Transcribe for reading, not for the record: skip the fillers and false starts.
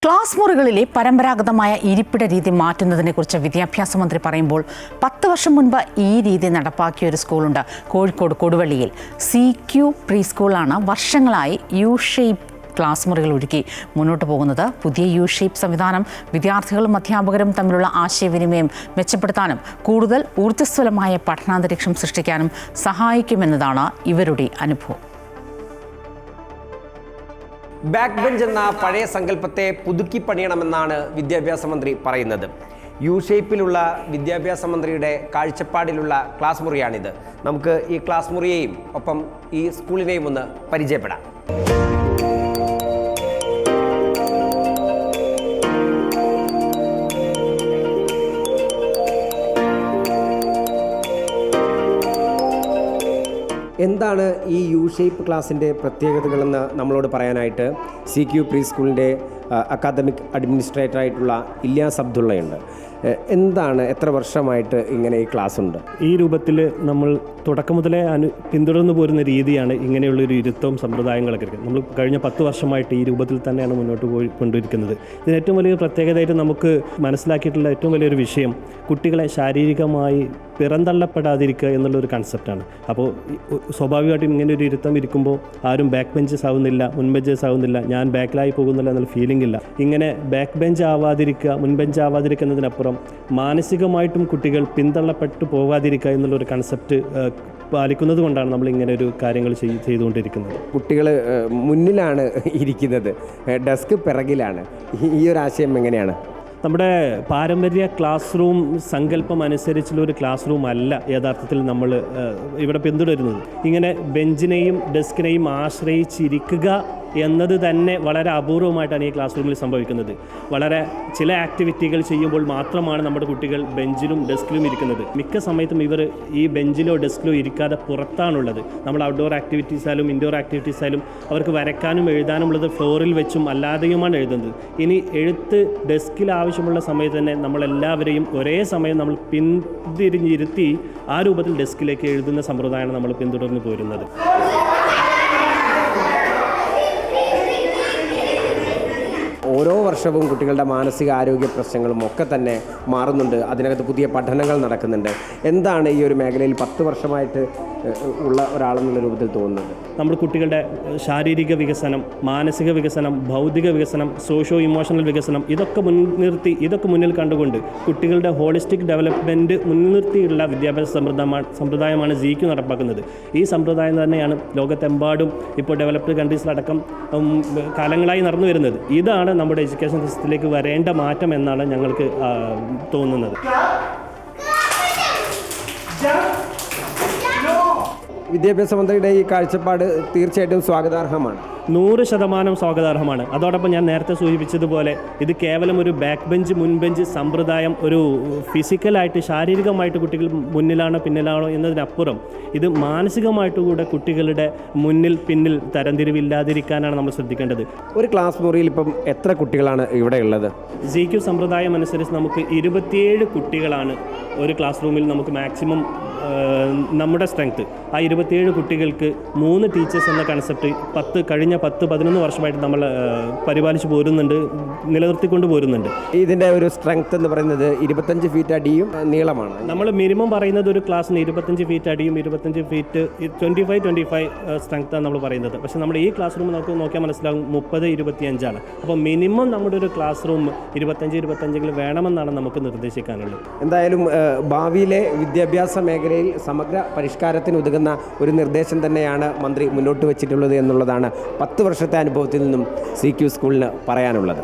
Class മുറികളിലെ പരമ്പരാഗതമായ ഇരിപ്പിട രീതി മാറ്റുന്നതിനെക്കുറിച്ച് വിദ്യാഭ്യാസ മന്ത്രി പറയുമ്പോൾ 10 വർഷം മുൻപ് ഈ രീതി നടപ്പാക്കിയ ഒരു സ്കൂളുണ്ട്. കോഴിക്കോട് കൊടുവള്ളിയിൽ CQ പ്രീ സ്കൂളാണ് വർഷങ്ങളായി യു-ഷേപ്പ് ക്ലാസ് മുറികൾ ഒരുക്കി മുന്നോട്ട് പോകുന്നത്. പുതിയ യു-ഷേപ്പ് സംവിധാനം വിദ്യാർത്ഥികളും അധ്യാപകരും തമ്മിലുള്ള ആശയവിനിമയം മെച്ചപ്പെടുത്താനും കൂടുതൽ ഊർജ്ജസ്വലമായ പഠനാന്തരീക്ഷം സൃഷ്ടിക്കാനും സഹായിക്കുമെന്നതാണ് ഇവരുടെ അനുഭവം. ബാക്ക് ബെഞ്ച് എന്ന പഴയ സങ്കല്പത്തെ പുതുക്കി പണിയണമെന്നാണ് വിദ്യാഭ്യാസ മന്ത്രി പറയുന്നത്. യു-ഷേപ്പിലുള്ള വിദ്യാഭ്യാസ മന്ത്രിയുടെ കാഴ്ചപ്പാടിലുള്ള ക്ലാസ് മുറിയാണിത്. നമുക്ക് ഈ ക്ലാസ് മുറിയെയും ഒപ്പം ഈ സ്കൂളിനെയും ഒന്ന് പരിചയപ്പെടാം. എന്താണ് ഈ യു-ഷേപ്പ് ക്ലാസിൻ്റെ പ്രത്യേകതകളെന്ന് നമ്മളോട് പറയാനായിട്ട് CQ പ്രീ സ്കൂളിൻ്റെ അക്കാദമിക് അഡ്മിനിസ്ട്രേറ്ററായിട്ടുള്ള ഇല്യാസ് അബ്ദുള്ളയുണ്ട്. എന്താണ്, എത്ര വർഷമായിട്ട് ഇങ്ങനെ ഈ ക്ലാസ് ഉണ്ട്? ഈ രൂപത്തിൽ നമ്മൾ തുടക്കം മുതലേ പിന്തുടർന്നു പോരുന്ന രീതിയാണ് ഇങ്ങനെയുള്ളൊരു ഇരുത്തവും സമ്പ്രദായങ്ങളൊക്കെ. നമ്മൾ കഴിഞ്ഞ 10 വർഷമായിട്ട് ഈ രൂപത്തിൽ തന്നെയാണ് മുന്നോട്ട് കൊണ്ടിരിക്കുന്നത്. ഇതിന് ഏറ്റവും വലിയ പ്രത്യേകതയായിട്ട് നമുക്ക് മനസ്സിലാക്കിയിട്ടുള്ള ഏറ്റവും വലിയൊരു വിഷയം കുട്ടികളെ ശാരീരികമായി പിറന്തള്ളപ്പെടാതിരിക്കുക എന്നുള്ളൊരു കൺസെപ്റ്റാണ്. അപ്പോൾ സ്വാഭാവികമായിട്ടും ഇങ്ങനെ ഒരു ഇരുത്തം ഇരിക്കുമ്പോൾ ആരും ബാക്ക് ബെഞ്ചസ് ആവുന്നില്ല, മുൻ ബെഞ്ചസ് ആവുന്നില്ല, ഞാൻ ബാക്കിലായി പോകുന്നില്ല എന്നുള്ള ഫീലിംഗ് ഇല്ല. ഇങ്ങനെ ബാക്ക് ബെഞ്ച് ആവാതിരിക്കുക, മുൻ ബെഞ്ച് ആവാതിരിക്കുക എന്നതിനപ്പുറം മാനസികമായിട്ടും കുട്ടികൾ പിന്തള്ളപ്പെട്ടു പോകാതിരിക്കുക എന്നുള്ളൊരു കൺസെപ്റ്റ് പാലിക്കുന്നത് കൊണ്ടാണ് നമ്മൾ ഇങ്ങനെ ഒരു കാര്യങ്ങൾ ചെയ്തുകൊണ്ടിരിക്കുന്നത്. കുട്ടികൾ മുന്നിലാണ് ഇരിക്കുന്നത്, ഡെസ്ക് പിറകിലാണ്. ഈ ഒരു ആശയം എങ്ങനെയാണ്? നമ്മുടെ പാരമ്പര്യ ക്ലാസ് റൂം സങ്കല്പം അനുസരിച്ചുള്ളൊരു ക്ലാസ് റൂം അല്ല യഥാർത്ഥത്തിൽ നമ്മൾ ഇവിടെ പിന്തുടരുന്നത്. ഇങ്ങനെ ബെഞ്ചിനെയും ഡെസ്കിനെയും ആശ്രയിച്ചിരിക്കുക എന്നത് തന്നെ വളരെ അപൂർവമായിട്ടാണ് ഈ ക്ലാസ് റൂമിൽ സംഭവിക്കുന്നത്. വളരെ ചില ആക്ടിവിറ്റികൾ ചെയ്യുമ്പോൾ മാത്രമാണ് നമ്മുടെ കുട്ടികൾ ബെഞ്ചിലും ഡെസ്കിലും ഇരിക്കുന്നത്. മിക്ക സമയത്തും ഇവർ ഈ ബെഞ്ചിലോ ഡെസ്കിലോ ഇരിക്കാതെ പുറത്താണുള്ളത്. നമ്മൾ ഔട്ട്ഡോർ ആക്ടിവിറ്റീസായാലും ഇൻഡോർ ആക്ടിവിറ്റീസായാലും അവർക്ക് വരയ്ക്കാനും എഴുതാനും ഉള്ളത് ഫ്ലോറിൽ വെച്ചും അല്ലാതെയുമാണ് എഴുതുന്നത്. ഇനി എഴുത്ത് ഡെസ്കിൽ ആവശ്യമുള്ള സമയത്ത് തന്നെ നമ്മളെല്ലാവരെയും ഒരേ സമയം നമ്മൾ പിന്തിരിഞ്ഞിരുത്തി ആ രൂപത്തിൽ ഡെസ്കിലേക്ക് എഴുതുന്ന സമ്പ്രദായമാണ് നമ്മൾ പിന്തുടർന്ന് പോരുന്നത്. ഓരോ വർഷവും കുട്ടികളുടെ മാനസിക ആരോഗ്യ പ്രശ്നങ്ങളും ഒക്കെ തന്നെ മാറുന്നുണ്ട്. അതിനകത്ത് പുതിയ പഠനങ്ങൾ നടക്കുന്നുണ്ട്. എന്താണ് ഈ ഒരു മേഖലയിൽ 10 വർഷമായിട്ട് ഉള്ള ഒരാളെന്നുള്ള രൂപത്തിൽ തോന്നുന്നത്? നമ്മൾ കുട്ടികളുടെ ശാരീരിക വികസനം, മാനസിക വികസനം, ഭൗതിക വികസനം, സോഷ്യോ ഇമോഷണൽ വികസനം ഇതൊക്കെ മുന്നിൽ കണ്ടുകൊണ്ട് കുട്ടികളുടെ ഹോളിസ്റ്റിക് ഡെവലപ്മെൻറ്റ് മുൻനിർത്തിയുള്ള വിദ്യാഭ്യാസ സമ്പ്രദായമാണ് CQ നടപ്പാക്കുന്നത്. ഈ സമ്പ്രദായം തന്നെയാണ് ലോകത്തെമ്പാടും ഇപ്പോൾ ഡെവലപ്ഡ് കൺട്രീസിലടക്കം കാലങ്ങളായി നടന്നു വരുന്നത്. ഇതാണ് നമ്മുടെ എഡ്യൂക്കേഷൻ സിസ്റ്റത്തിലേക്ക് വരേണ്ട മാറ്റം എന്നാണ് ഞങ്ങൾക്ക് തോന്നുന്നത്. വിദ്യാഭ്യാസ മന്ത്രിയുടെ ഈ കാഴ്ചപ്പാട് തീർച്ചയായിട്ടും സ്വാഗതാർഹമാണ്. 100% സ്വാഗതാർഹമാണ്. അതോടൊപ്പം ഞാൻ നേരത്തെ സൂചിപ്പിച്ചതുപോലെ ഇത് കേവലം ഒരു ബാക്ക് ബെഞ്ച് മുൻ ബെഞ്ച് സമ്പ്രദായം, ഒരു ഫിസിക്കലായിട്ട് ശാരീരികമായിട്ട് കുട്ടികൾ മുന്നിലാണോ പിന്നിലാണോ എന്നതിനപ്പുറം ഇത് മാനസികമായിട്ട് കൂടെ കുട്ടികളുടെ മുന്നിൽ പിന്നിൽ തരംതിരിവില്ലാതിരിക്കാനാണ് നമ്മൾ ശ്രദ്ധിക്കേണ്ടത്. ഒരു ക്ലാസ് മുറിയിൽ ഇപ്പം എത്ര കുട്ടികളാണ് ഇവിടെ ഉള്ളത്? CQ സമ്പ്രദായം അനുസരിച്ച് നമുക്ക് 27 കുട്ടികളാണ് ഒരു ക്ലാസ് റൂമിൽ നമുക്ക് മാക്സിമം നമ്മുടെ സ്ട്രെങ്ത്ത്. ആ 27 കുട്ടികൾക്ക് 3 ടീച്ചേഴ്സ് എന്ന കൺസെപ്റ്റ് കഴിഞ്ഞ 10-11 വർഷമായിട്ട് നമ്മൾ പരിപാലിച്ച് പോരുന്നുണ്ട്, നിലനിർത്തിക്കൊണ്ട് പോരുന്നുണ്ട്. ഇതിൻ്റെ ഒരു സ്ട്രെങ്ത് എന്ന് പറയുന്നത് 25 ഫീറ്റ് അടിയും നീളമാണ്. നമ്മൾ മിനിമം പറയുന്നത് ഒരു ക്ലാസ്സിന് 25 ഫീറ്റ് അടിയും 25 ഫീറ്റ് 25 സ്ട്രെങ്ത്താണ് നമ്മൾ പറയുന്നത്. പക്ഷേ നമ്മുടെ ഈ ക്ലാസ് റൂം നമുക്ക് നോക്കിയാൽ മനസ്സിലാകും 30-25 അപ്പോൾ മിനിമം നമ്മുടെ ഒരു ക്ലാസ് റൂം 25 വേണമെന്നാണ് നമുക്ക് നിർദ്ദേശിക്കാനുള്ളത്. എന്തായാലും ഭാവിയിലെ വിദ്യാഭ്യാസ മേഖലയിൽ സമഗ്ര പരിഷ്കാരത്തിന് ഉതകുന്ന ഒരു നിർദ്ദേശം തന്നെയാണ് മന്ത്രി മുന്നോട്ട് വച്ചിട്ടുള്ളത് എന്നുള്ളതാണ് 10 വർഷത്തെ അനുഭവത്തിൽ നിന്നും CQ സ്കൂളിന് പറയാനുള്ളത്.